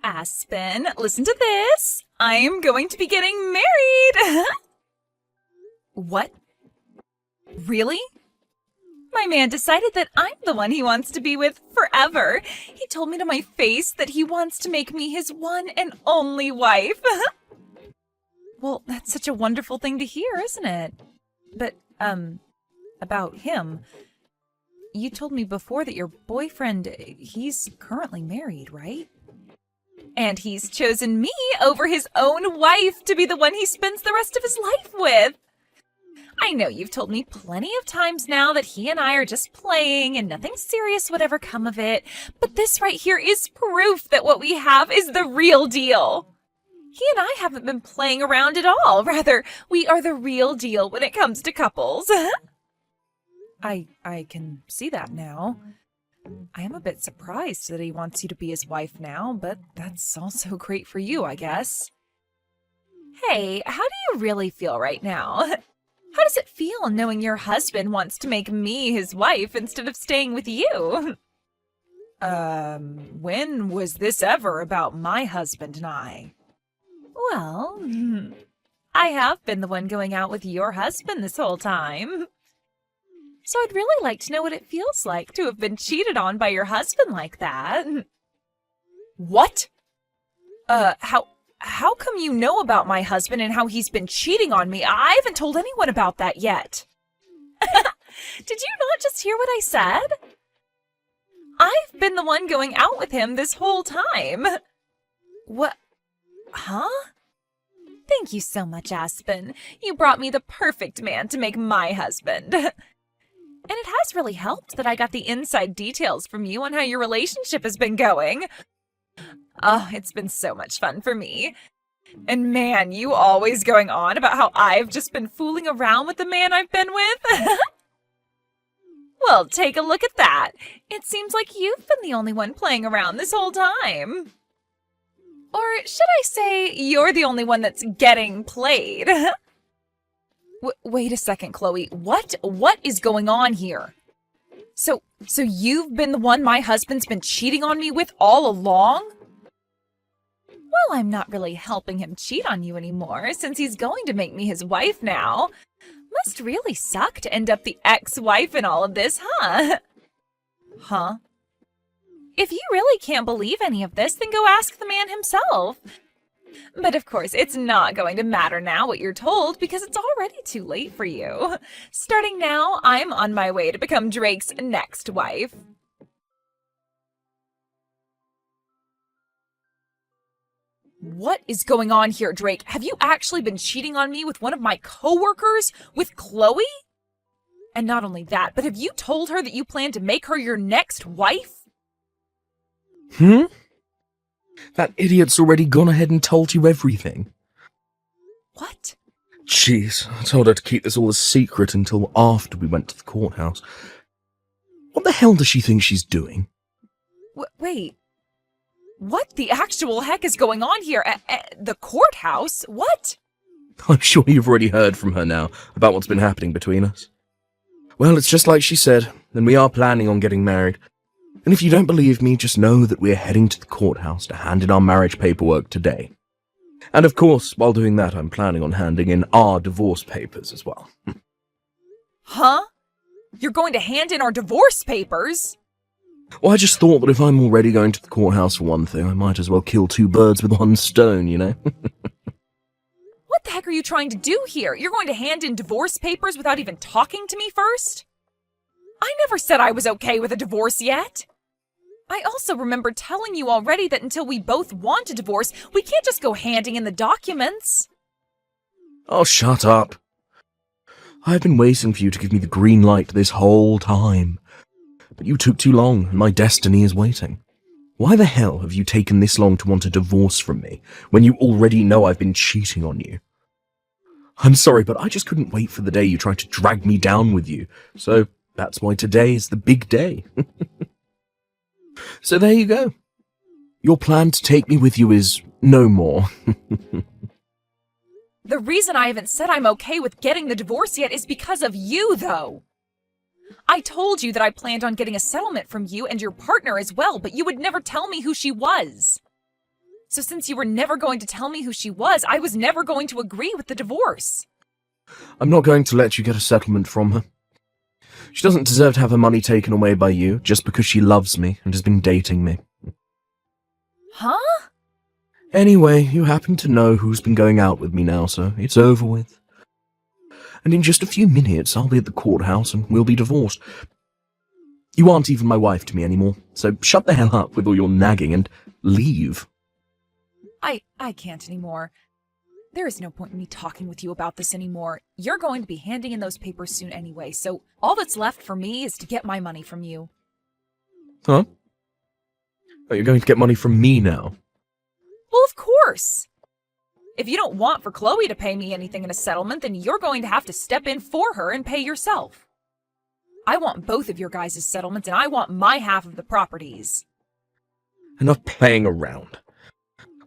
Aspen, listen to this. I am going to be getting married. What? Really? My man decided that I'm the one he wants to be with forever. He told me to my face that he wants to make me his one and only wife. Well, that's such a wonderful thing to hear, isn't it? But, about him. You told me before that your boyfriend, he's currently married, right? And he's chosen me over his own wife to be the one he spends the rest of his life with. I know you've told me plenty of times now that he and I are just playing and nothing serious would ever come of it, but this right here is proof that what we have is the real deal. He and I haven't been playing around at all. Rather, we are the real deal when it comes to couples. I can see that now. I am a bit surprised that he wants you to be his wife now, but that's also great for you, I guess. Hey, how do you really feel right now? How does it feel knowing your husband wants to make me his wife instead of staying with you? When was this ever about my husband and I? Well, I have been the one going out with your husband this whole time. So I'd really like to know what it feels like to have been cheated on by your husband like that. What? How come you know about my husband and how he's been cheating on me? I haven't told anyone about that yet. Did you not just hear what I said? I've been the one going out with him this whole time. What? Huh? Thank you so much, Aspen. You brought me the perfect man to make my husband. And it has really helped that I got the inside details from you on how your relationship has been going. Oh, it's been so much fun for me. And man, you always going on about how I've just been fooling around with the man I've been with. Well, take a look at that. It seems like you've been the only one playing around this whole time. Or should I say you're the only one that's getting played? Wait a second, Chloe. What is going on here? So you've been the one my husband's been cheating on me with all along? Well, I'm not really helping him cheat on you anymore, since he's going to make me his wife now. Must really suck to end up the ex-wife in all of this, huh? Huh? If you really can't believe any of this, then go ask the man himself. But of course, it's not going to matter now what you're told, because it's already too late for you. Starting now, I'm on my way to become Drake's next wife. What is going on here, Drake? Have you actually been cheating on me with one of my coworkers? With Chloe? And not only that, but have you told her that you plan to make her your next wife? That idiot's already gone ahead and told you everything. What? Jeez, I told her to keep this all a secret until after we went to the courthouse. What the hell does she think she's doing? Wait. What the actual heck is going on here at the courthouse? What? I'm sure you've already heard from her now about what's been happening between us. Well, it's just like she said, and we are planning on getting married. And if you don't believe me, just know that we're heading to the courthouse to hand in our marriage paperwork today. And of course, while doing that, I'm planning on handing in our divorce papers as well. Huh? You're going to hand in our divorce papers? Well, I just thought that if I'm already going to the courthouse for one thing, I might as well kill two birds with one stone, you know? What the heck are you trying to do here? You're going to hand in divorce papers without even talking to me first? I never said I was okay with a divorce yet. I also remember telling you already that until we both want a divorce, we can't just go handing in the documents. Oh, shut up. I've been waiting for you to give me the green light this whole time. But you took too long, and my destiny is waiting. Why the hell have you taken this long to want a divorce from me, when you already know I've been cheating on you? I'm sorry, but I just couldn't wait for the day you tried to drag me down with you, so that's why today is the big day. So there you go. Your plan to take me with you is no more. The reason I haven't said I'm okay with getting the divorce yet is because of you, though. I told you that I planned on getting a settlement from you and your partner as well, but you would never tell me who she was. So since you were never going to tell me who she was, I was never going to agree with the divorce. I'm not going to let you get a settlement from her. She doesn't deserve to have her money taken away by you just because she loves me and has been dating me. Huh? Anyway, you happen to know who's been going out with me now, so it's over with. And in just a few minutes, I'll be at the courthouse and we'll be divorced. You aren't even my wife to me anymore, so shut the hell up with all your nagging and leave. I can't anymore. There is no point in me talking with you about this anymore. You're going to be handing in those papers soon anyway, so all that's left for me is to get my money from you. Huh? Oh, you're going to get money from me now? Well, of course. If you don't want for Chloe to pay me anything in a settlement, then you're going to have to step in for her and pay yourself. I want both of your guys' settlements, and I want my half of the properties. Enough playing around.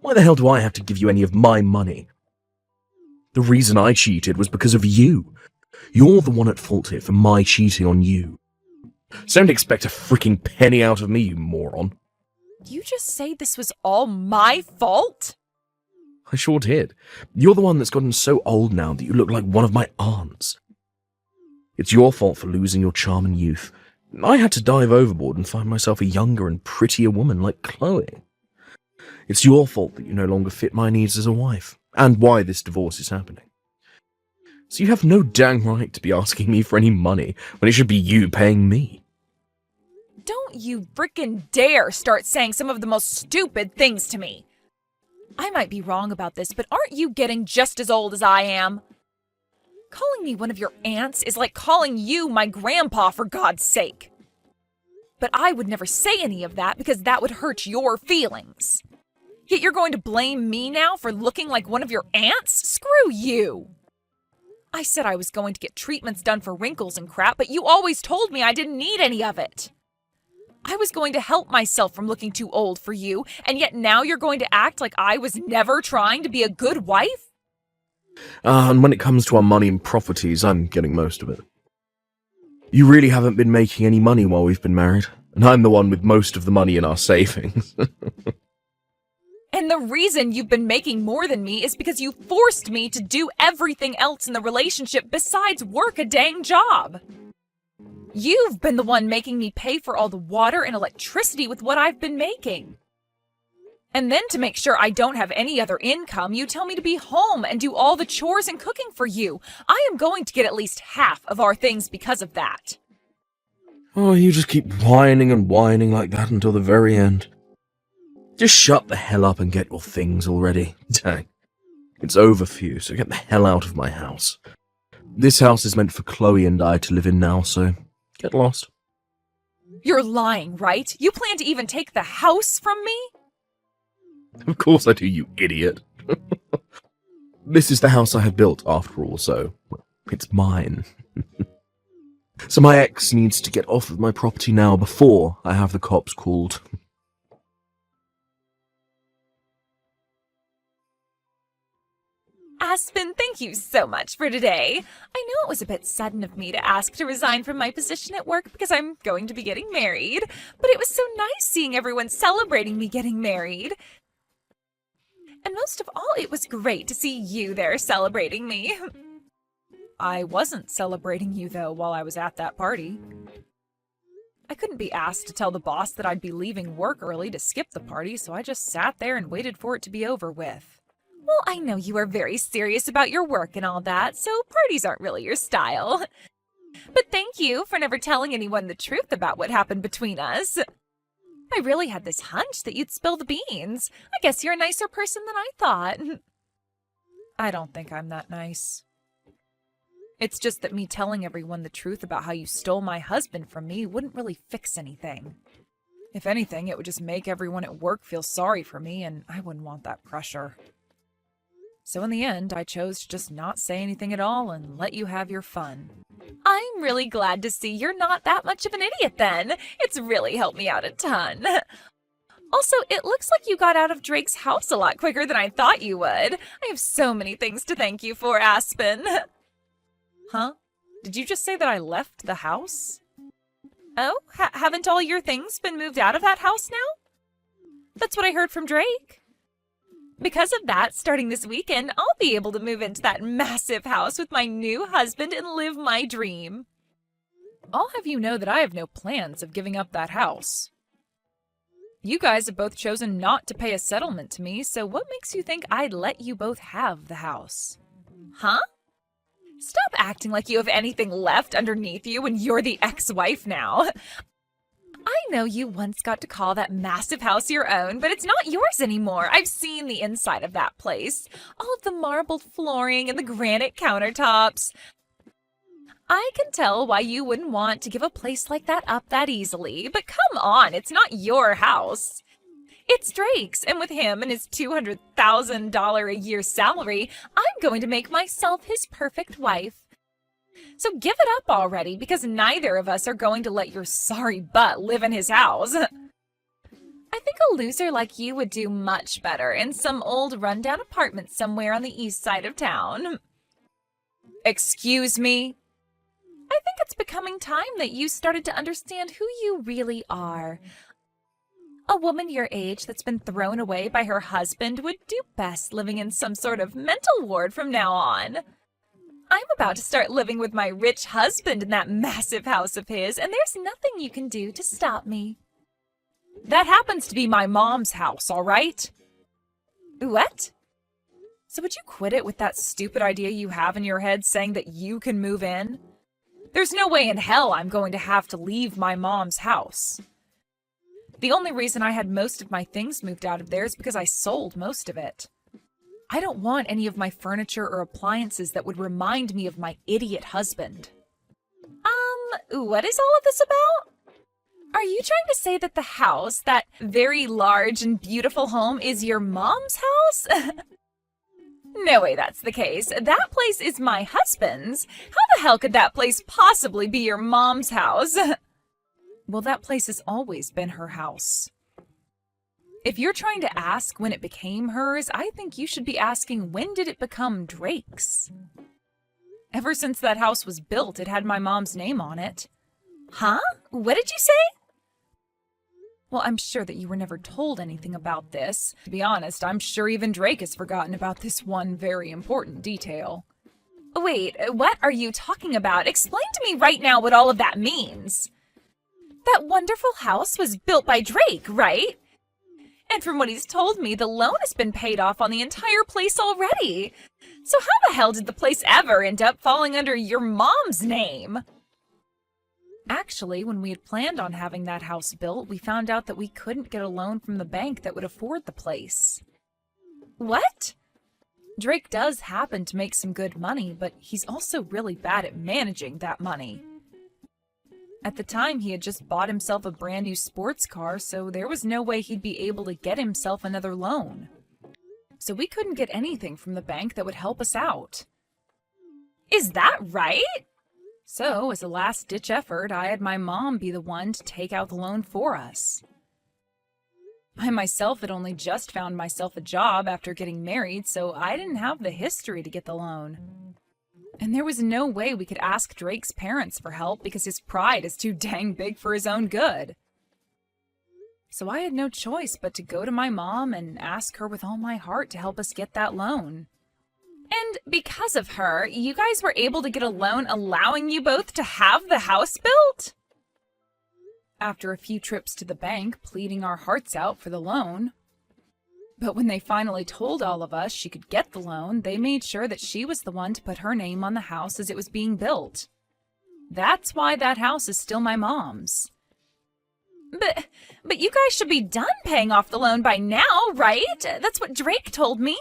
Why the hell do I have to give you any of my money? The reason I cheated was because of you. You're the one at fault here for my cheating on you. So don't expect a freaking penny out of me, you moron. You just say this was all my fault? I sure did. You're the one that's gotten so old now that you look like one of my aunts. It's your fault for losing your charm and youth. I had to dive overboard and find myself a younger and prettier woman like Chloe. It's your fault that you no longer fit my needs as a wife, and why this divorce is happening. So you have no dang right to be asking me for any money when it should be you paying me. Don't you frickin' dare start saying some of the most stupid things to me. I might be wrong about this, but aren't you getting just as old as I am? Calling me one of your aunts is like calling you my grandpa, for God's sake. But I would never say any of that because that would hurt your feelings. Yet you're going to blame me now for looking like one of your aunts? Screw you! I said I was going to get treatments done for wrinkles and crap, but you always told me I didn't need any of it. I was going to help myself from looking too old for you, and yet now you're going to act like I was never trying to be a good wife? And when it comes to our money and properties, I'm getting most of it. You really haven't been making any money while we've been married, and I'm the one with most of the money in our savings. And the reason you've been making more than me is because you forced me to do everything else in the relationship besides work a dang job. You've been the one making me pay for all the water and electricity with what I've been making. And then to make sure I don't have any other income, you tell me to be home and do all the chores and cooking for you. I am going to get at least half of our things because of that. Oh, you just keep whining and whining like that until the very end. Just shut the hell up and get your things already. Dang. It's over for you, so get the hell out of my house. This house is meant for Chloe and I to live in now, so get lost. You're lying, right? You plan to even take the house from me? Of course I do, you idiot. This is the house I have built, after all, so well, it's mine. So my ex needs to get off of my property now before I have the cops called. Aspen, thank you so much for today. I know it was a bit sudden of me to ask to resign from my position at work because I'm going to be getting married, but it was so nice seeing everyone celebrating me getting married. And most of all, it was great to see you there celebrating me. I wasn't celebrating you, though, while I was at that party. I couldn't be asked to tell the boss that I'd be leaving work early to skip the party, so I just sat there and waited for it to be over with. Well, I know you are very serious about your work and all that, so parties aren't really your style. But thank you for never telling anyone the truth about what happened between us. I really had this hunch that you'd spill the beans. I guess you're a nicer person than I thought. I don't think I'm that nice. It's just that me telling everyone the truth about how you stole my husband from me wouldn't really fix anything. If anything, it would just make everyone at work feel sorry for me, and I wouldn't want that pressure. So in the end, I chose to just not say anything at all and let you have your fun. I'm really glad to see you're not that much of an idiot then. It's really helped me out a ton. Also, it looks like you got out of Drake's house a lot quicker than I thought you would. I have so many things to thank you for, Aspen. Huh? Did you just say that I left the house? Oh, haven't all your things been moved out of that house now? That's what I heard from Drake. Because of that, starting this weekend, I'll be able to move into that massive house with my new husband and live my dream. I'll have you know that I have no plans of giving up that house. You guys have both chosen not to pay a settlement to me, so what makes you think I'd let you both have the house? Huh? Stop acting like you have anything left underneath you when you're the ex-wife now. I know you once got to call that massive house your own, but it's not yours anymore. I've seen the inside of that place. All of the marbled flooring and the granite countertops. I can tell why you wouldn't want to give a place like that up that easily, but come on, it's not your house. It's Drake's, and with him and his $200,000 a year salary, I'm going to make myself his perfect wife. So give it up already, because neither of us are going to let your sorry butt live in his house. I think a loser like you would do much better in some old rundown apartment somewhere on the east side of town. Excuse me? I think it's becoming time that you started to understand who you really are. A woman your age that's been thrown away by her husband would do best living in some sort of mental ward from now on. I'm about to start living with my rich husband in that massive house of his, and there's nothing you can do to stop me. That happens to be my mom's house, all right? What? So would you quit it with that stupid idea you have in your head saying that you can move in? There's no way in hell I'm going to have to leave my mom's house. The only reason I had most of my things moved out of there is because I sold most of it. I don't want any of my furniture or appliances that would remind me of my idiot husband. What is all of this about? Are you trying to say that the house, that very large and beautiful home, is your mom's house? No way that's the case. That place is my husband's. How the hell could that place possibly be your mom's house? Well, that place has always been her house. If you're trying to ask when it became hers, I think you should be asking when did it become Drake's? Ever since that house was built, it had my mom's name on it. Huh? What did you say? Well, I'm sure that you were never told anything about this. To be honest, I'm sure even Drake has forgotten about this one very important detail. Wait, what are you talking about? Explain to me right now what all of that means. That wonderful house was built by Drake, right? And from what he's told me, the loan has been paid off on the entire place already. So how the hell did the place ever end up falling under your mom's name? Actually, when we had planned on having that house built, we found out that we couldn't get a loan from the bank that would afford the place. What? Drake does happen to make some good money, but he's also really bad at managing that money. At the time, he had just bought himself a brand new sports car, so there was no way he'd be able to get himself another loan. So we couldn't get anything from the bank that would help us out. Is that right? So, as a last-ditch effort, I had my mom be the one to take out the loan for us. I myself had only just found myself a job after getting married, so I didn't have the history to get the loan. And there was no way we could ask Drake's parents for help because his pride is too dang big for his own good. So I had no choice but to go to my mom and ask her with all my heart to help us get that loan. And because of her, you guys were able to get a loan allowing you both to have the house built? After a few trips to the bank, pleading our hearts out for the loan. But when they finally told all of us she could get the loan, they made sure that she was the one to put her name on the house as it was being built. That's why that house is still my mom's. But you guys should be done paying off the loan by now, right? That's what Drake told me.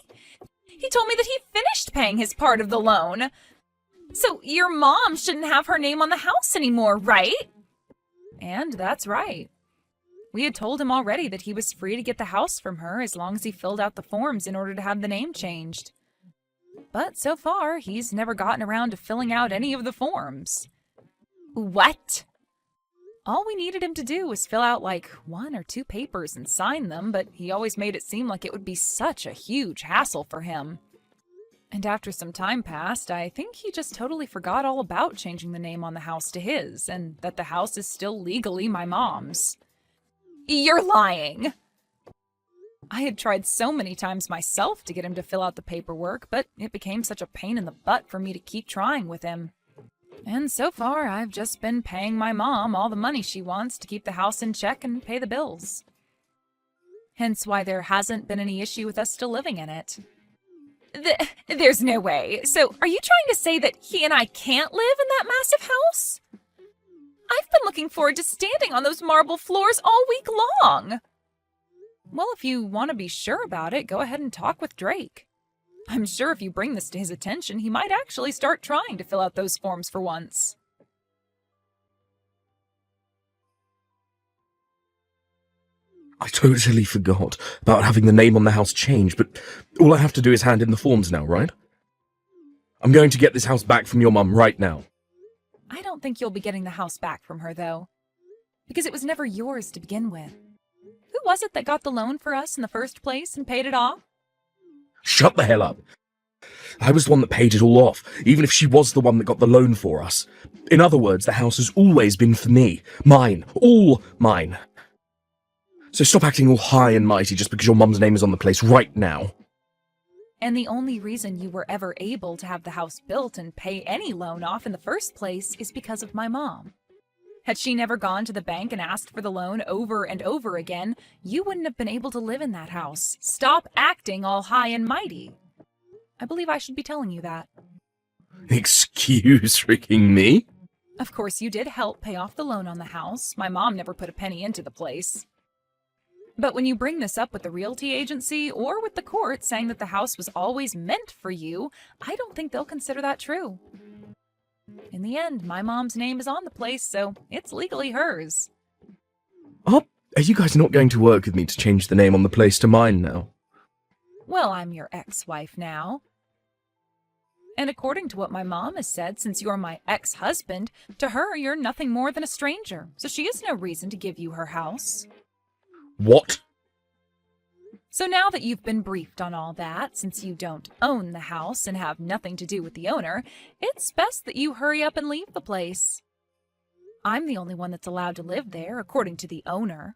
He told me that he finished paying his part of the loan. So your mom shouldn't have her name on the house anymore, right? And that's right. We had told him already that he was free to get the house from her as long as he filled out the forms in order to have the name changed. But so far, he's never gotten around to filling out any of the forms. What? All we needed him to do was fill out like 1 or 2 papers and sign them, but he always made it seem like it would be such a huge hassle for him. And after some time passed, I think he just totally forgot all about changing the name on the house to his, and that the house is still legally my mom's. You're lying! I had tried so many times myself to get him to fill out the paperwork, but it became such a pain in the butt for me to keep trying with him. And so far, I've just been paying my mom all the money she wants to keep the house in check and pay the bills. Hence why there hasn't been any issue with us still living in it. There's no way. So, are you trying to say that he and I can't live in that massive house? I've been looking forward to standing on those marble floors all week long. Well, if you want to be sure about it, go ahead and talk with Drake. I'm sure if you bring this to his attention, he might actually start trying to fill out those forms for once. I totally forgot about having the name on the house changed, but all I have to do is hand in the forms now, right? I'm going to get this house back from your mum right now. I don't think you'll be getting the house back from her, though, because it was never yours to begin with. Who was it that got the loan for us in the first place and paid it off? Shut the hell up. I was the one that paid it all off, even if she was the one that got the loan for us. In other words, the house has always been for me. Mine. All mine. So stop acting all high and mighty just because your mum's name is on the place right now. And the only reason you were ever able to have the house built and pay any loan off in the first place is because of my mom. Had she never gone to the bank and asked for the loan over and over again, you wouldn't have been able to live in that house. Stop acting all high and mighty. I believe I should be telling you that. Excuse freaking me? Of course, you did help pay off the loan on the house. My mom never put a penny into the place. But when you bring this up with the realty agency or with the court saying that the house was always meant for you, I don't think they'll consider that true. In the end, my mom's name is on the place, so it's legally hers. Oh, are you guys not going to work with me to change the name on the place to mine now? Well, I'm your ex-wife now. And according to what my mom has said, since you're my ex-husband, to her you're nothing more than a stranger, so she has no reason to give you her house. What? So now that you've been briefed on all that, since you don't own the house and have nothing to do with the owner, it's best that you hurry up and leave the place. I'm the only one that's allowed to live there, according to the owner.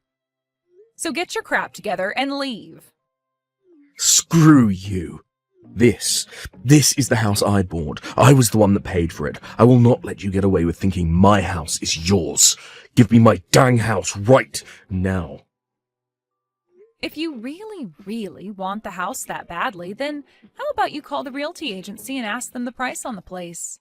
So get your crap together and leave. Screw you. This is the house I bought. I was the one that paid for it. I will not let you get away with thinking my house is yours. Give me my dang house right now. If you really, really want the house that badly, then how about you call the realty agency and ask them the price on the place?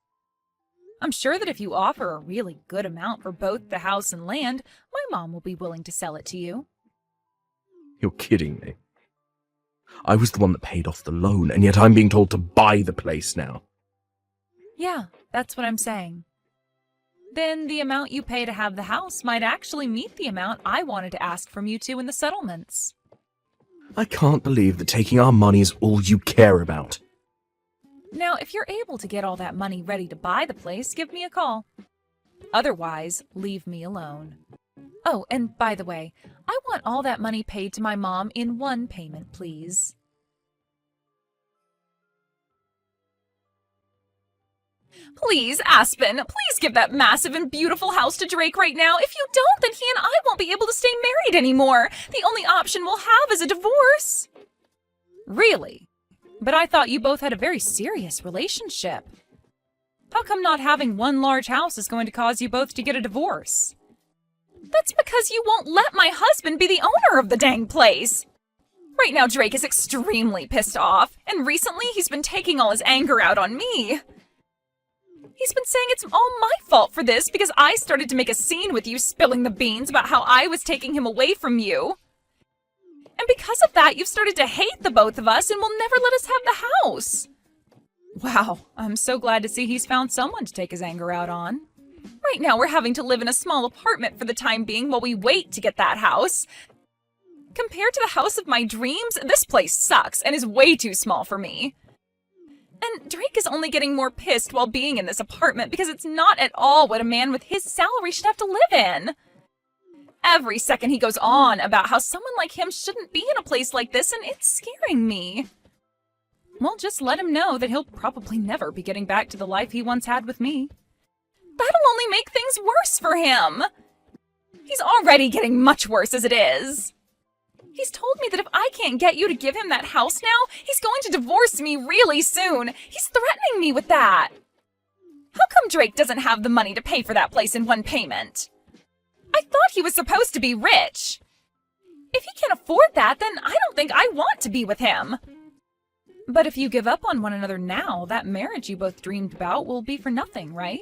I'm sure that if you offer a really good amount for both the house and land, my mom will be willing to sell it to you. You're kidding me. I was the one that paid off the loan, and yet I'm being told to buy the place now. Yeah, that's what I'm saying. Then the amount you pay to have the house might actually meet the amount I wanted to ask from you two in the settlements. I can't believe that taking our money is all you care about. Now, if you're able to get all that money ready to buy the place, give me a call. Otherwise, leave me alone. Oh, and by the way, I want all that money paid to my mom in one payment, please. Please, Aspen, please give that massive and beautiful house to Drake right now. If you don't, then he and I won't be able to stay married anymore. The only option we'll have is a divorce. Really? But I thought you both had a very serious relationship. How come not having one large house is going to cause you both to get a divorce? That's because you won't let my husband be the owner of the dang place. Right now, Drake is extremely pissed off, and recently he's been taking all his anger out on me. He's been saying it's all my fault for this because I started to make a scene with you spilling the beans about how I was taking him away from you. And because of that, you've started to hate the both of us and will never let us have the house. Wow, I'm so glad to see he's found someone to take his anger out on. Right now, we're having to live in a small apartment for the time being while we wait to get that house. Compared to the house of my dreams, this place sucks and is way too small for me. And Drake is only getting more pissed while being in this apartment because it's not at all what a man with his salary should have to live in. Every second he goes on about how someone like him shouldn't be in a place like this, and it's scaring me. Well, just let him know that he'll probably never be getting back to the life he once had with me. That'll only make things worse for him. He's already getting much worse as it is. He's told me that if I can't get you to give him that house now, he's going to divorce me really soon. He's threatening me with that. How come Drake doesn't have the money to pay for that place in one payment? I thought he was supposed to be rich. If he can't afford that, then I don't think I want to be with him. But if you give up on one another now, that marriage you both dreamed about will be for nothing, right?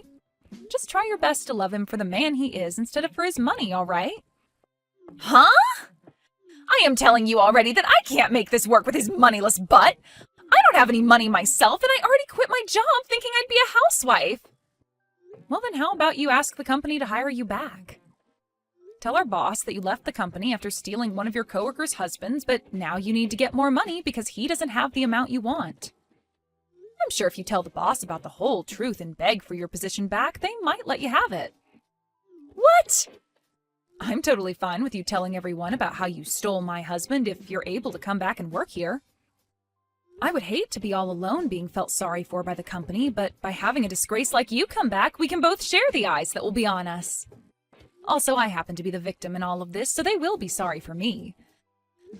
Just try your best to love him for the man he is instead of for his money, all right? Huh? I am telling you already that I can't make this work with his moneyless butt. I don't have any money myself, and I already quit my job thinking I'd be a housewife. Well, then how about you ask the company to hire you back? Tell our boss that you left the company after stealing one of your coworkers' husbands, but now you need to get more money because he doesn't have the amount you want. I'm sure if you tell the boss about the whole truth and beg for your position back, they might let you have it. What? I'm totally fine with you telling everyone about how you stole my husband if you're able to come back and work here. I would hate to be all alone being felt sorry for by the company, but by having a disgrace like you come back, we can both share the eyes that will be on us. Also, I happen to be the victim in all of this, so they will be sorry for me.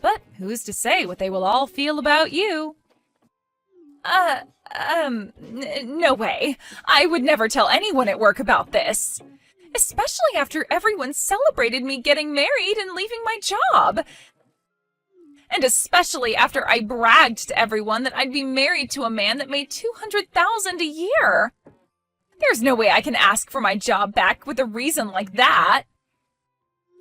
But who's to say what they will all feel about you? No way. I would never tell anyone at work about this. Especially after everyone celebrated me getting married and leaving my job. And especially after I bragged to everyone that I'd be married to a man that made $200,000 a year. There's no way I can ask for my job back with a reason like that.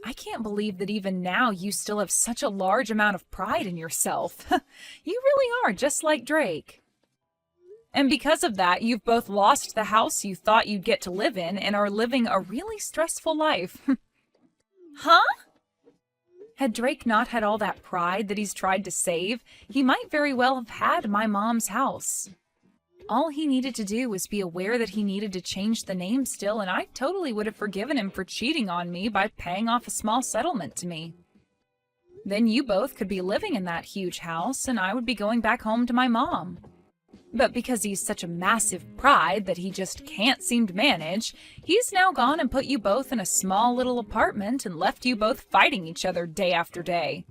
I can't believe that even now you still have such a large amount of pride in yourself. You really are just like Drake. And because of that, you've both lost the house you thought you'd get to live in and are living a really stressful life. Huh? Had Drake not had all that pride that he's tried to save, he might very well have had my mom's house. All he needed to do was be aware that he needed to change the name still, and I totally would have forgiven him for cheating on me by paying off a small settlement to me. Then you both could be living in that huge house, and I would be going back home to my mom. But because he's such a massive pride that he just can't seem to manage, he's now gone and put you both in a small little apartment and left you both fighting each other day after day.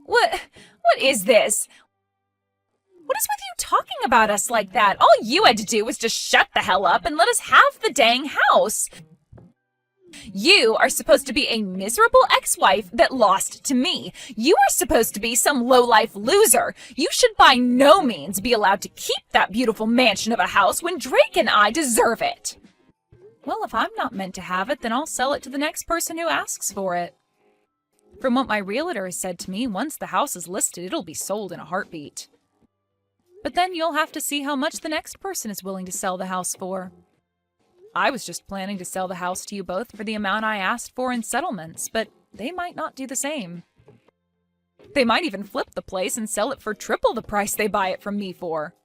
What is this? What is with you talking about us like that? All you had to do was just shut the hell up and let us have the dang house. You are supposed to be a miserable ex-wife that lost to me. You are supposed to be some low-life loser. You should by no means be allowed to keep that beautiful mansion of a house when Drake and I deserve it. Well, if I'm not meant to have it, then I'll sell it to the next person who asks for it. From what my realtor has said to me, once the house is listed, it'll be sold in a heartbeat. But then you'll have to see how much the next person is willing to sell the house for. I was just planning to sell the house to you both for the amount I asked for in settlements, but they might not do the same. They might even flip the place and sell it for triple the price they buy it from me for.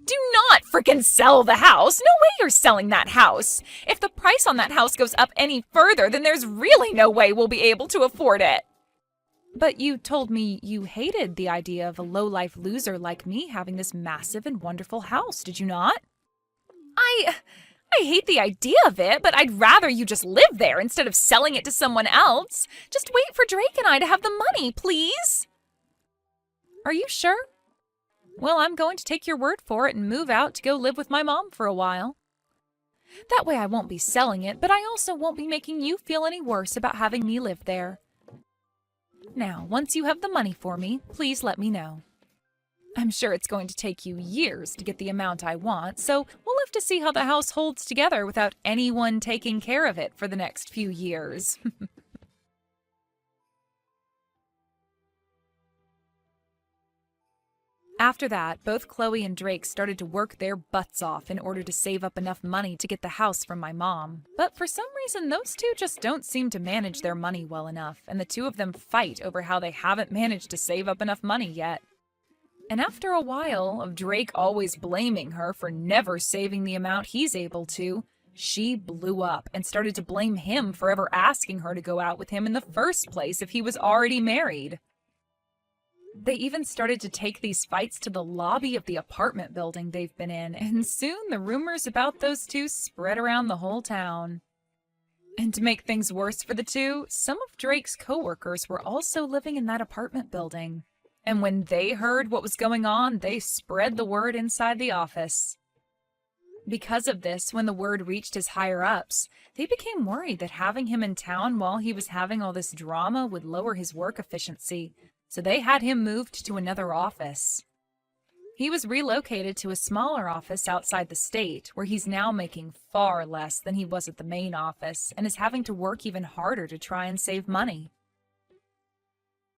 Do not frickin' sell the house! No way you're selling that house! If the price on that house goes up any further, then there's really no way we'll be able to afford it. But you told me you hated the idea of a low-life loser like me having this massive and wonderful house, did you not? I hate the idea of it, but I'd rather you just live there instead of selling it to someone else. Just wait for Drake and I to have the money, please. Are you sure? Well, I'm going to take your word for it and move out to go live with my mom for a while. That way I won't be selling it, but I also won't be making you feel any worse about having me live there. Now, once you have the money for me, please let me know. I'm sure it's going to take you years to get the amount I want, so we'll have to see how the house holds together without anyone taking care of it for the next few years. After that, both Chloe and Drake started to work their butts off in order to save up enough money to get the house from my mom. But for some reason, those two just don't seem to manage their money well enough, and the two of them fight over how they haven't managed to save up enough money yet. And after a while of Drake always blaming her for never saving the amount he's able to, she blew up and started to blame him for ever asking her to go out with him in the first place if he was already married. They even started to take these fights to the lobby of the apartment building they've been in, and soon the rumors about those two spread around the whole town. And to make things worse for the two, some of Drake's coworkers were also living in that apartment building. And when they heard what was going on, they spread the word inside the office. Because of this, when the word reached his higher-ups, they became worried that having him in town while he was having all this drama would lower his work efficiency, so they had him moved to another office. He was relocated to a smaller office outside the state, where he's now making far less than he was at the main office and is having to work even harder to try and save money.